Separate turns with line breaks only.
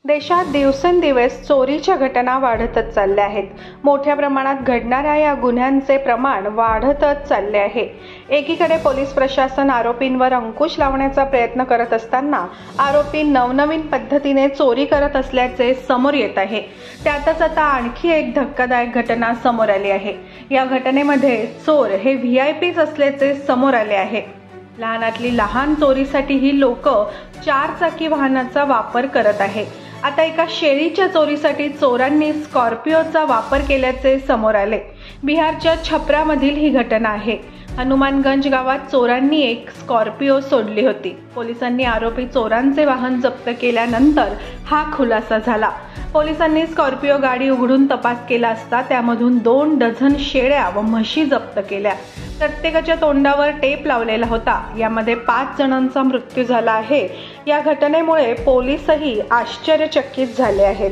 देशात दिवसेंदिवस चोरीच्या घटना वाढतच चालल्या आहेत. मोठ्या प्रमाणात घडणाऱ्या या गुन्ह्यांचे प्रमाण वाढतच चालले आहे. एकीकडे पोलीस प्रशासन आरोपींवर अंकुश लावण्याचा प्रयत्न करत असताना आरोपी नवनवीन पद्धतीने चोरी करत असल्याचे समोर येत आहे. त्यातच आता आणखी एक धक्कादायक घटना समोर आली आहे. या घटनेमध्ये चोर हे व्हीआयपीज असल्याचे समोर आले आहे. लहानातली लहान चोरीसाठी ही लोक 4 चाकी वाहनाचा वापर करत आहे. आता एका शेळीच्या चोरीसाठी चोरांनी स्कॉर्पिओचा वापर केल्याचे समोर आले. बिहारच्या छपरामधील ही घटना आहे. हनुमानगंज गावात चोरांनी एक स्कॉर्पिओ सोडली होती. पोलिसांनी आरोपी चोरांचे वाहन जप्त केल्यानंतर हा खुलासा झाला. पोलिसांनी स्कॉर्पिओ गाडी उघडून तपास केला असता त्यामधून 2 डझन शेळ्या व म्हशी जप्त केल्या. प्रत्येकाच्या तोंडावर टेप लावलेला होता. यामध्ये 5 जणांचा मृत्यू झाला आहे. या घटनेमुळे पोलीसही आश्चर्यचकित झाले आहेत.